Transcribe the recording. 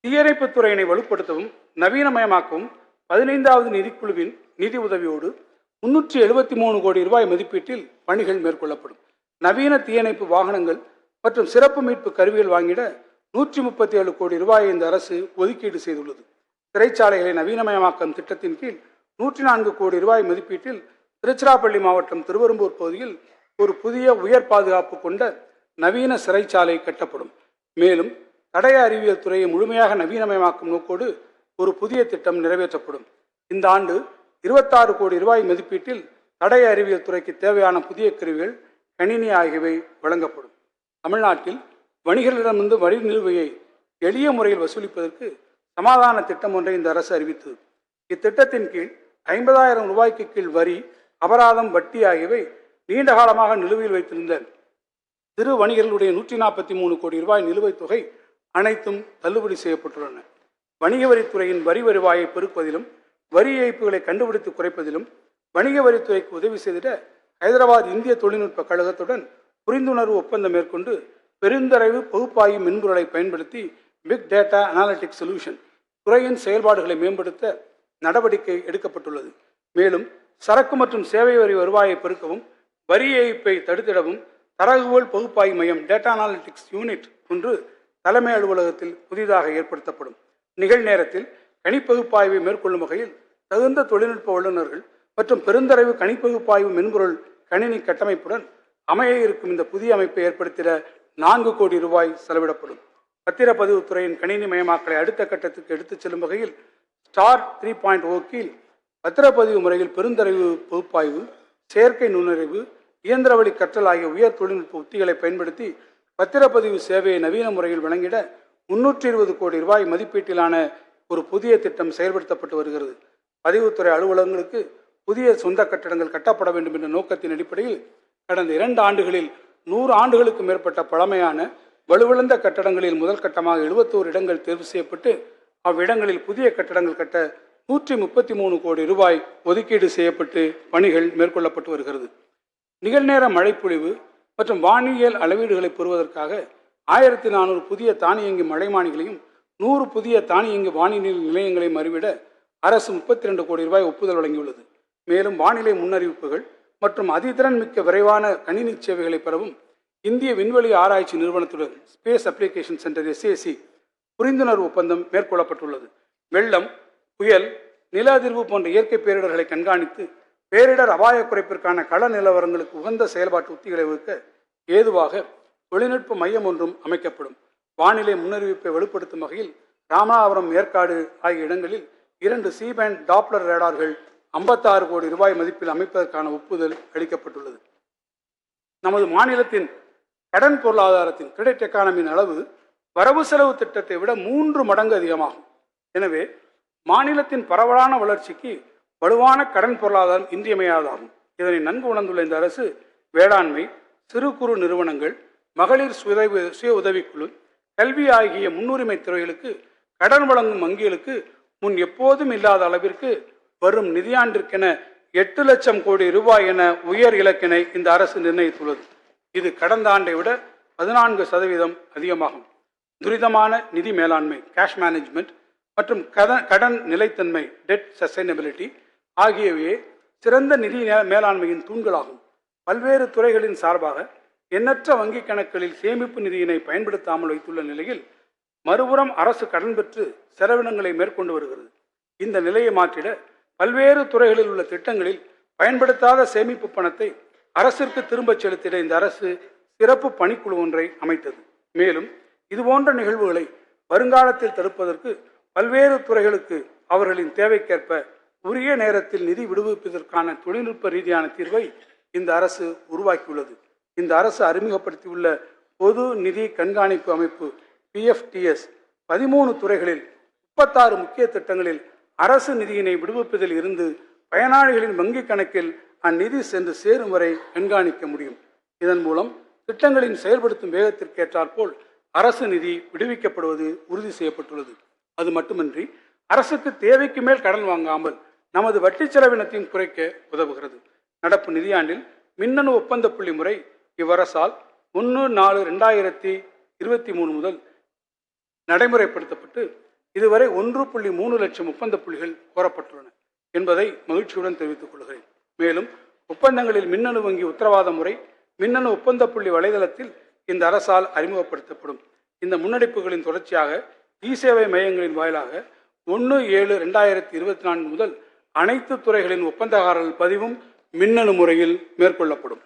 தீயணைப்புத் துறையினை வலுப்படுத்தவும் நவீனமயமாக்கவும் 15வது நிதிக்குழுவின் நிதி உதவியோடு 373 கோடி ரூபாய் மதிப்பீட்டில் பணிகள் மேற்கொள்ளப்படும். நவீன தீயணைப்பு வாகனங்கள் மற்றும் சிறப்பு மீட்பு கருவிகள் வாங்கிட 137 கோடி ரூபாயை இந்த அரசு ஒதுக்கீடு செய்துள்ளது. சிறைச்சாலைகளை நவீனமயமாக்கும் திட்டத்தின் கீழ் 104 கோடி ரூபாய் மதிப்பீட்டில் திருச்சிராப்பள்ளி மாவட்டம் திருவெரும்பூர் பகுதியில் ஒரு புதிய உயர் பாதுகாப்பு கொண்ட நவீன சிறைச்சாலை கட்டப்படும். மேலும் தடய அறிவியல் துறையை முழுமையாக நவீனமயமாக்கும் நோக்கோடு ஒரு புதிய திட்டம் நிறைவேற்றப்படும். இந்த ஆண்டு 26 கோடி ரூபாய் மதிப்பீட்டில் தடய அறிவியல் துறைக்கு தேவையான புதிய கருவிகள், கணினி ஆகியவை வழங்கப்படும். தமிழ்நாட்டில் வணிகர்களிடமிருந்து வரி நிலுவையை எளிய முறையில் வசூலிப்பதற்கு சமாதான திட்டம் ஒன்றை இந்த அரசு அறிவித்தது. இத்திட்டத்தின் கீழ் 50,000 ரூபாய்க்கு கீழ் வரி, அபராதம், வட்டி ஆகியவை நீண்ட காலமாக நிலுவையில் வைத்திருந்த சிறு வணிகர்களுடைய 143 கோடி ரூபாய் நிலுவைத் தொகை அனைத்தும் தள்ளுபடி செய்யப்பட்டுள்ளன. வணிக வரித்துறையின் வரி வருவாயை பெருக்குவதிலும் வரி ஏய்ப்புகளை கண்டுபிடித்து குறைப்பதிலும் வணிக வரித்துறைக்கு உதவி செய்திட ஹைதராபாத் இந்திய தொழில்நுட்ப கழகத்துடன் புரிந்துணர்வு ஒப்பந்தம் மேற்கொண்டு பெருந்தரவு பகுப்பாய்வு மென்பொருளை பயன்படுத்தி பிக் டேட்டா அனாலிட்டிக்ஸ் சொல்யூஷன் துறையின் செயல்பாடுகளை மேம்படுத்த நடவடிக்கை எடுக்கப்பட்டுள்ளது. மேலும் சரக்கு மற்றும் சேவை வரி வருவாயை பெருக்கவும் வரி ஏய்ப்பை தடுத்திடவும் தரவுகள் பகுப்பாய்வு மையம் டேட்டா அனாலிட்டிக்ஸ் யூனிட் ஒன்று தலைமை அலுவலகத்தில் புதிதாக ஏற்படுத்தப்படும். நிகழ்நேரத்தில் கணிப்பகுப்பாய்வை மேற்கொள்ளும் வகையில் தகுந்த தொழில்நுட்ப வல்லுநர்கள் மற்றும் பெருந்தரவு கணிப்பகுப்பாய்வு மென்பொருள் கணினி கட்டமைப்புடன் அமைய இருக்கும் இந்த புதிய அமைப்பை ஏற்படுத்திட 4 கோடி ரூபாய் செலவிடப்படும். பத்திரப்பதிவு துறையின் கணினி மயமாக்கலை அடுத்த கட்டத்துக்கு எடுத்துச் செல்லும் வகையில் ஸ்டார் 3.0 கீழ் பத்திரப்பதிவு முறையில் பெருந்தரவு பகுப்பாய்வு, செயற்கை நுண்ணறிவு, இயந்திரவழி கற்றல் ஆகிய உயர் தொழில்நுட்ப உத்திகளை பயன்படுத்தி பத்திரப்பதிவு சேவையை நவீன முறையில் வழங்கிட 320 கோடி ரூபாய் மதிப்பீட்டிலான ஒரு புதிய திட்டம் செயல்படுத்தப்பட்டு வருகிறது. பதிவுத்துறை அலுவலகங்களுக்கு புதிய சொந்த கட்டடங்கள் கட்டப்பட வேண்டும் என்ற நோக்கத்தின் அடிப்படையில் கடந்த 2 ஆண்டுகளில் 100 ஆண்டுகளுக்கு மேற்பட்ட பழமையான வலுவிழந்த கட்டடங்களில் முதல் கட்டமாக 71 இடங்கள் தேர்வு செய்யப்பட்டு அவ்விடங்களில் புதிய கட்டடங்கள் கட்ட 133 கோடி ரூபாய் ஒதுக்கீடு செய்யப்பட்டு பணிகள் மேற்கொள்ளப்பட்டு வருகிறது. நிகழ்நேர மழைப்பொழிவு மற்றும் வானியல் அளவீடுகளை பெறுவதற்காக 1400 புதிய தானியங்கி மழைமானிகளையும் 100 புதிய தானியங்கி வானிலை நிலையங்களையும் அறிவிட அரசு 32 கோடி ரூபாய் ஒப்புதல் வழங்கியுள்ளது. மேலும் வானிலை முன்னறிவிப்புகள் மற்றும் அதிதிறன் மிக்க விரைவான கணினி சேவைகளை பெறவும் இந்திய விண்வெளி ஆராய்ச்சி நிறுவனத்துடன் ஸ்பேஸ் அப்ளிகேஷன் சென்டர் SAC புரிந்துணர்வு ஒப்பந்தம் மேற்கொள்ளப்பட்டுள்ளது. வெள்ளம், புயல், நில அதிர்வு போன்ற இயற்கை பேரிடர்களை கண்காணித்து பேரிடர் அபாய குறைப்பிற்கான கள நிலவரங்களுக்கு உகந்த செயல்பாட்டு உத்திகளை வகுக்க ஏதுவாக தொழில்நுட்ப மையம் ஒன்றும் அமைக்கப்படும். வானிலை முன்னறிவிப்பை வலுப்படுத்தும் வகையில் ராமநாதபுரம், ஏற்காடு ஆகிய இடங்களில் 2 C-பேண்ட் டாப்ளர் ரேடார்கள் 56 கோடி ரூபாய் மதிப்பில் அமைப்பதற்கான ஒப்புதல் அளிக்கப்பட்டுள்ளது. நமது மாநிலத்தின் கடன் பொருளாதாரத்தின் கிரெடிட் எக்கானமியின் அளவு வரவு செலவு திட்டத்தை விட 3 மடங்கு அதிகமாகும். எனவே மாநிலத்தின் பரவலான வளர்ச்சிக்கு வலுவான கடன் பொருளாதாரம் இன்றியமையாததாகும். இதனை நன்கு உணர்ந்துள்ள இந்த அரசு வேளாண்மை, சிறு குறு நிறுவனங்கள், மகளிர் சுய உதவிக்குழு, கல்வி ஆகிய முன்னுரிமை துறைகளுக்கு கடன் வழங்கும் வங்கிகளுக்கு முன் எப்போதும் இல்லாத அளவிற்கு வரும் நிதியாண்டிற்கென 8 லட்சம் கோடி ரூபாய் என உயர் இலக்கினை இந்த அரசு நிர்ணயித்துள்ளது. இது கடந்த ஆண்டை விட 14% அதிகமாகும். துரிதமான நிதி மேலாண்மை கேஷ் மேனேஜ்மெண்ட் மற்றும் கடன் நிலைத்தன்மை டெட் சஸ்டைனபிலிட்டி ஆகியவையே சிறந்த நிதி மேலாண்மையின் தூண்களாகும். பல்வேறு துறைகளின் சார்பாக எண்ணற்ற வங்கி கணக்குகளில் சேமிப்பு நிதியினை பயன்படுத்தாமல் வைத்துள்ள நிலையில் மறுபுறம் அரசு கடன் பெற்று செலவினங்களை மேற்கொண்டு வருகிறது. இந்த நிலையை மாற்றிட பல்வேறு துறைகளில் உள்ள திட்டங்களில் பயன்படுத்தாத சேமிப்பு பணத்தை அரசிற்கு திரும்பச் செலுத்திட இந்த அரசு சிறப்பு பணிக்குழு ஒன்றை அமைத்தது. மேலும் இதுபோன்ற நிகழ்வுகளை வருங்காலத்தில் தடுப்பதற்கு பல்வேறு துறைகளுக்கு அவர்களின் தேவைக்கேற்ப உரிய நேரத்தில் நிதி விடுவிப்பதற்கான தொழில்நுட்ப ரீதியான தீர்வை இந்த அரசு உருவாக்கியுள்ளது. இந்த அரசு அறிமுகப்படுத்தியுள்ள பொது நிதி கண்காணிப்பு அமைப்பு PFTS 13 துறைகளில் 36 முக்கிய திட்டங்களில் அரசு நிதியினை விடுவிப்பதில் இருந்து பயனாளிகளின் வங்கி கணக்கில் அந்நிதி சென்று சேரும் வரை கண்காணிக்க முடியும். இதன் மூலம் திட்டங்களின் செயல்படுத்தும் வேகத்திற்கேற்றாற்போல் அரசு நிதி விடுவிக்கப்படுவது உறுதி செய்யப்பட்டுள்ளது. அது மட்டுமின்றி அரசுக்கு தேவைக்கு மேல் கடன் வாங்காமல் நமது வட்டி செலவினத்தையும் குறைக்க உதவுகிறது. நடப்பு நிதியாண்டில் மின்னணு ஒப்பந்த புள்ளி முறை இவ்வரசால் 1/4/2023 முதல் நடைமுறைப்படுத்தப்பட்டு இதுவரை 1.3 லட்சம் ஒப்பந்த புள்ளிகள் கோரப்பட்டுள்ளன என்பதை மகிழ்ச்சியுடன் தெரிவித்துக் கொள்கிறேன். மேலும் ஒப்பந்தங்களில் மின்னணு வங்கி உத்தரவாத முறை மின்னணு ஒப்பந்த புள்ளி வலைதளத்தில் இந்த அரசால் அறிமுகப்படுத்தப்படும். இந்த முன்னெடுப்புகளின் தொடர்ச்சியாக இ-சேவை மையங்களின் வாயிலாக 1/7/2024 முதல் அனைத்து துறைகளின் ஒப்பந்ததாரர்கள் பதிவும் மின்னணு முறையில் மேற்கொள்ளப்படும்.